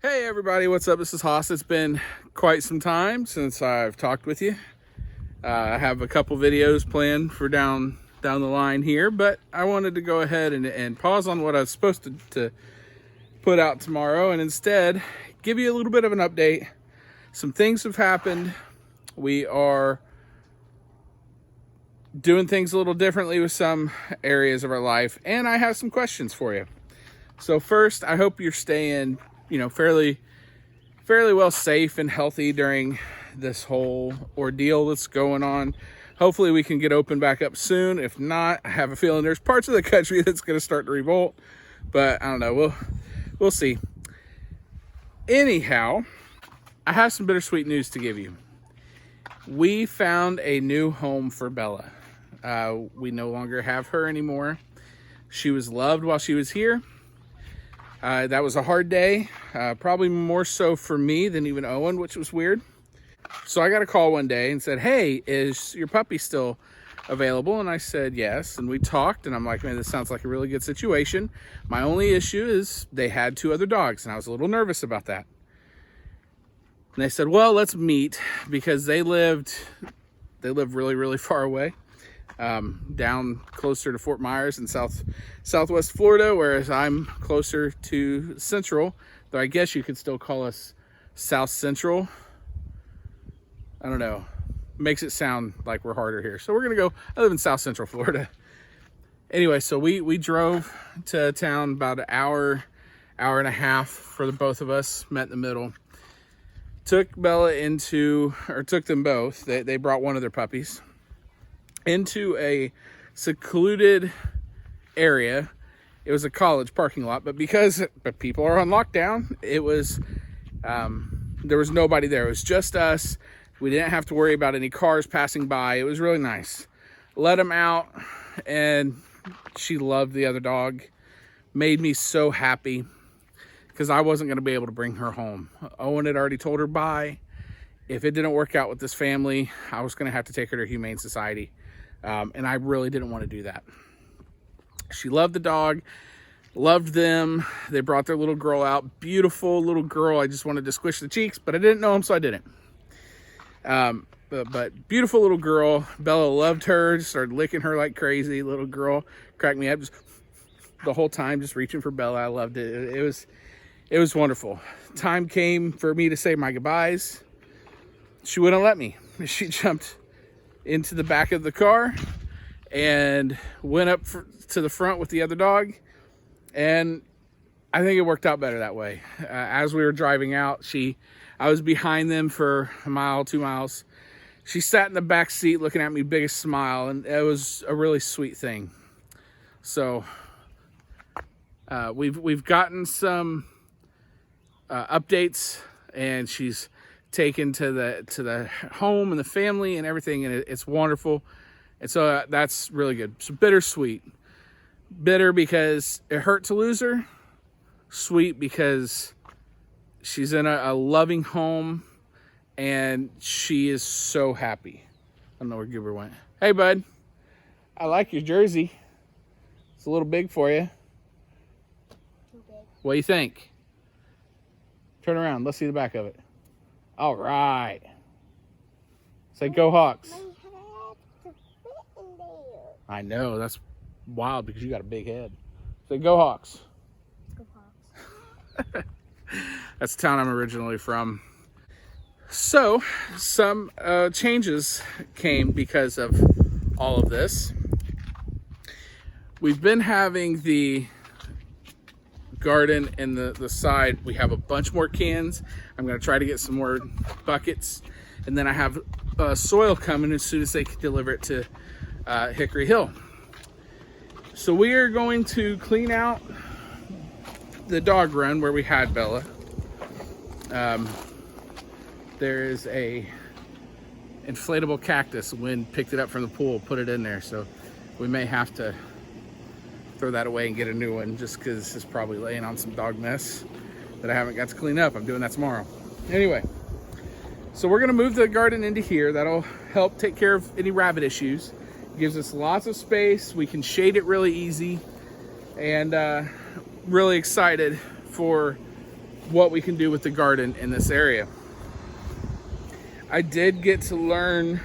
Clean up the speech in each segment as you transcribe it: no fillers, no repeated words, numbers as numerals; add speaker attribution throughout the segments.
Speaker 1: Hey everybody, what's up? This is Haas. It's been quite some time since I've talked with you. I have a couple videos planned for down the line here, but I wanted to go ahead and pause on what I was supposed to put out tomorrow and instead give you a little bit of an update. Some things have happened. We are doing things a little differently with some areas of our life, and I have some questions for you. So first, I hope you're staying fairly well safe and healthy during this whole ordeal that's going on. Hopefully we can get open back up soon. If not, I have a feeling there's parts of the country that's going to start to revolt, but I don't know. We'll see. Anyhow, I have some bittersweet news to give you. We found a new home for Bella. We no longer have her anymore. She was loved while she was here. That was a hard day, probably more so for me than even Owen, which was weird. So I got a call one day and said, "Hey, is your puppy still available?" And I said, yes. And we talked and I'm like, man, this sounds like a really good situation. My only issue is they had 2 other dogs and I was a little nervous about that. And they said, well, let's meet because they live really, really far away. Down closer to Fort Myers in southwest Florida, whereas I'm closer to Central, though I guess you could still call us South Central. I don't know. Makes it sound like we're harder here. So we're gonna go. I live in South Central Florida. Anyway, so we drove to town about an hour and a half for the both of us. Met in the middle. Took them both. They brought one of their puppies into a secluded area. It was a college parking lot, but because people are on lockdown, it was there was nobody there. It was just us. We didn't have to worry about any cars passing by. It was really nice. Let him out, and she loved the other dog. Made me so happy because I wasn't going to be able to bring her home. Owen had already told her bye. If it didn't work out with this family, I was going to have to take her to Humane Society. And I really didn't want to do that. She loved the dog, loved them. They brought their little girl out. Beautiful little girl. I just wanted to squish the cheeks, but I didn't know him, so I didn't. But beautiful little girl. Bella loved her, just started licking her like crazy. Little girl cracked me up just the whole time, just reaching for Bella. I loved it. It was wonderful. Time came for me to say my goodbyes. She wouldn't let me. She jumped into the back of the car and went up to the front with the other dog, and I think it worked out better that way. As we were driving out, I was behind them for a mile, 2 miles. She sat in the back seat looking at me, biggest smile, and it was a really sweet thing. So we've gotten some updates, and she's taken to the home and the family and everything, and it's wonderful. And so that's really good. So bittersweet. Bitter because it hurt to lose her. Sweet because she's in a loving home and she is so happy. I don't know where Goober went. Hey bud, I like your jersey. It's a little big for you.
Speaker 2: Too big.
Speaker 1: What do you think? Turn around, let's see the back of it. All right. Say go Hawks.
Speaker 2: My head to fit in there.
Speaker 1: I know, that's wild because you got a big head. Say go Hawks.
Speaker 2: Go Hawks.
Speaker 1: That's the town I'm originally from. So, some changes came because of all of this. We've been having the garden and the side. We have a bunch more cans. I'm going to try to get some more buckets, and then I have soil coming as soon as they can deliver it to Hickory Hill. So we are going to clean out the dog run where we had Bella. There is a inflatable cactus. Wind picked it up from the pool, put it in there, so we may have to throw that away and get a new one just because it's probably laying on some dog mess that I haven't got to clean up. I'm doing that tomorrow. Anyway, so we're gonna move the garden into here. That'll help take care of any rabbit issues. It gives us lots of space. We can shade it really easy, and really excited for what we can do with the garden in this area. I did get to learn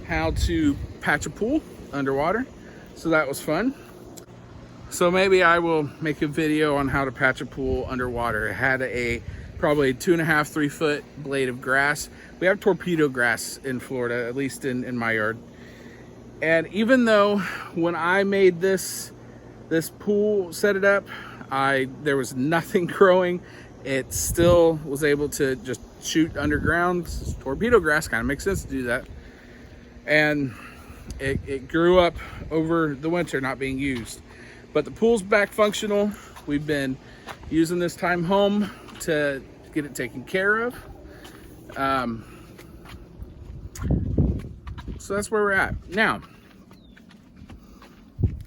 Speaker 1: how to patch a pool underwater, so that was fun. So maybe I will make a video on how to patch a pool underwater. It had probably 2.5, 3 foot blade of grass. We have torpedo grass in Florida, at least in my yard. And even though when I made this pool, set it up, there was nothing growing, it still was able to just shoot underground. Torpedo grass kind of makes sense to do that. And it grew up over the winter, not being used. But the pool's back functional. We've been using this time home to get it taken care of. So that's where we're at. Now,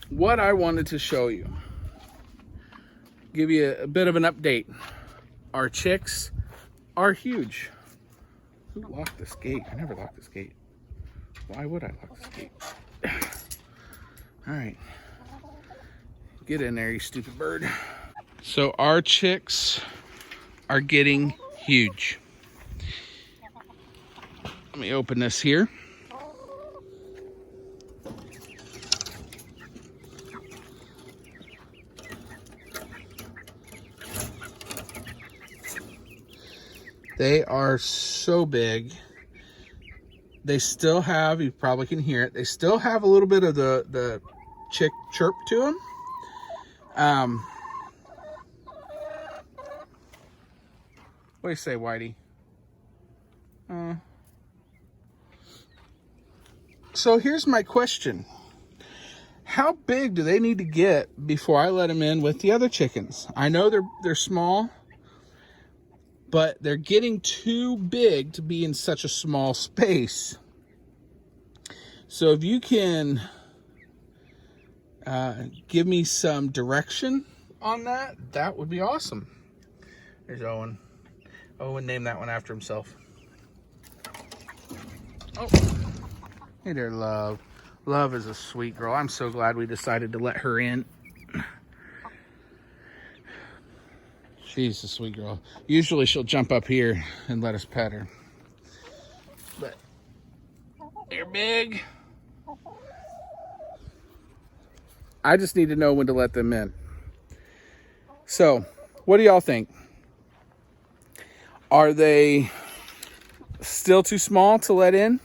Speaker 1: what I wanted to show you, give you a bit of an update. Our chicks are huge. Who locked this gate? I never locked this gate. Why would I lock this gate? All right. Get in there, you stupid bird. So our chicks are getting huge. Let me open this here. They are so big. They still have, you probably can hear it, they still have a little bit of the chick chirp to them. What do you say, Whitey? So here's my question. How big do they need to get before I let them in with the other chickens? I know they're small, but they're getting too big to be in such a small space. So if you can give me some direction on that, that would be awesome. There's Owen. Owen named that one after himself. Oh, hey there, Love. Love is a sweet girl. I'm so glad we decided to let her in. She's a sweet girl. Usually she'll jump up here and let us pet her. But they're big. I just need to know when to let them in. So, what do y'all think? Are they still too small to let in?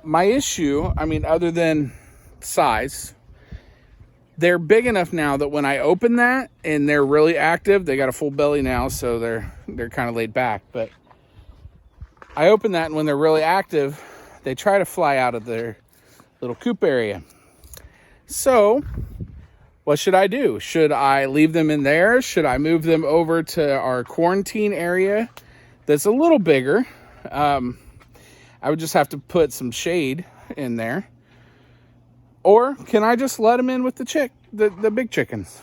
Speaker 1: My issue, I mean, other than size, they're big enough now that when I open that and they're really active, they got a full belly now, so they're kind of laid back. But I open that, and when they're really active, they try to fly out of their little coop area. So what should I do? Should I leave them in there? Should I move them over to our quarantine area that's a little bigger? I would just have to put some shade in there. Or can I just let them in with the big chickens?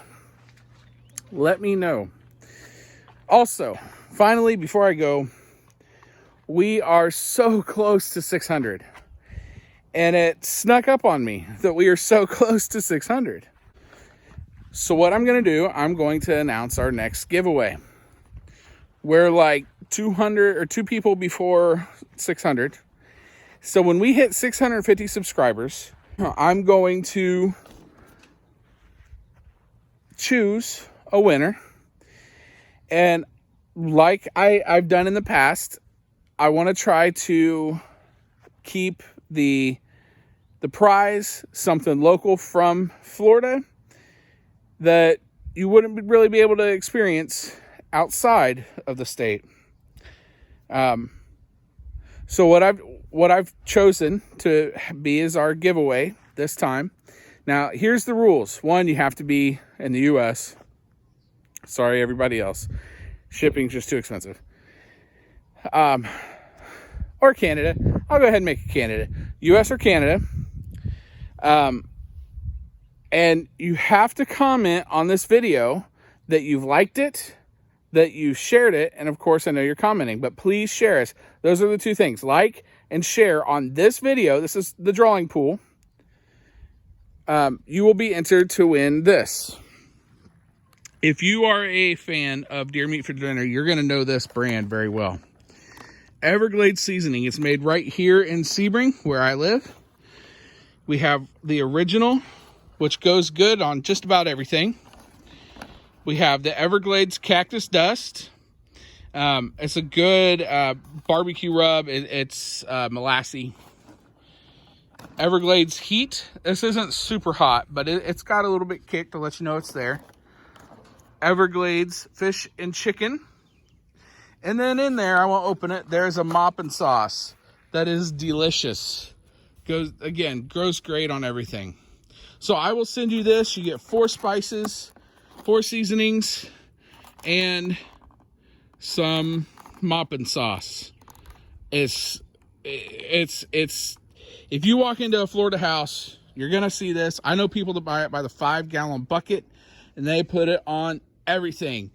Speaker 1: Let me know. Also, finally, before I go, we are so close to 600. And it snuck up on me that we are so close to 600. So what I'm going to do, I'm going to announce our next giveaway. We're like 200 or 2 people before 600. So when we hit 650 subscribers, I'm going to choose a winner. And like I've done in the past, I want to try to keep the prize something local from Florida that you wouldn't really be able to experience outside of the state. So what I've chosen to be is our giveaway this time. Now, here's the rules. 1, you have to be in the U.S. Sorry, everybody else. Shipping's just too expensive. Or Canada. I'll go ahead and make it Canada. U.S. or Canada. And you have to comment on this video that you've liked it, that you shared it, and of course I know you're commenting, but please share us. Those are the 2 things. Like and share on this video. This is the drawing pool. You will be entered to win this. If you are a fan of deer meat for dinner, you're going to know this brand very well. Everglades seasoning. It's made right here in Sebring, where I live. We have the original, which goes good on just about everything. We have the Everglades cactus dust. It's a good barbecue rub. It's molassy. Everglades heat. This isn't super hot, but it's got a little bit kick to let you know it's there. Everglades fish and chicken. And then in there, I won't open it, there's a moppin' sauce that is delicious. Goes great on everything. So I will send you this. You get 4 spices, 4 seasonings, and some moppin' sauce. It's if you walk into a Florida house, you're gonna see this. I know people that buy it by the 5-gallon bucket, and they put it on everything.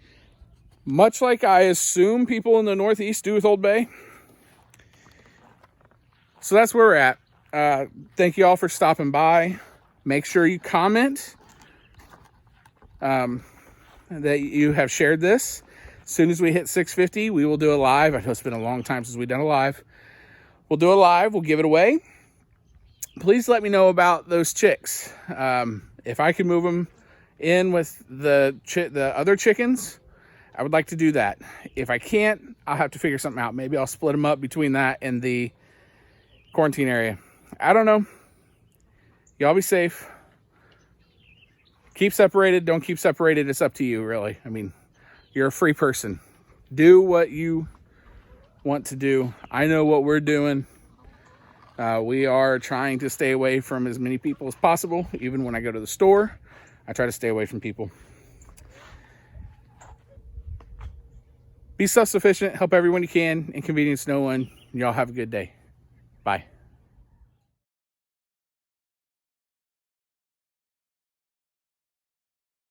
Speaker 1: Much like I assume people in the Northeast do with Old Bay. So that's where we're at. Thank you all for stopping by. Make sure you comment that you have shared this. As soon as we hit 650, we will do a live. I know it's been a long time since we've done a live. We'll do a live. We'll give it away. Please let me know about those chicks. If I can move them in with the other chickens, I would like to do that. If I can't, I'll have to figure something out. Maybe I'll split them up between that and the quarantine area. I don't know. Y'all be safe. Keep separated. Don't keep separated. It's up to you, really. I mean, you're a free person. Do what you want to do. I know what we're doing. We are trying to stay away from as many people as possible. Even when I go to the store, I try to stay away from people. Be self-sufficient, help everyone you can, inconvenience no one. Y'all have a good day. Bye.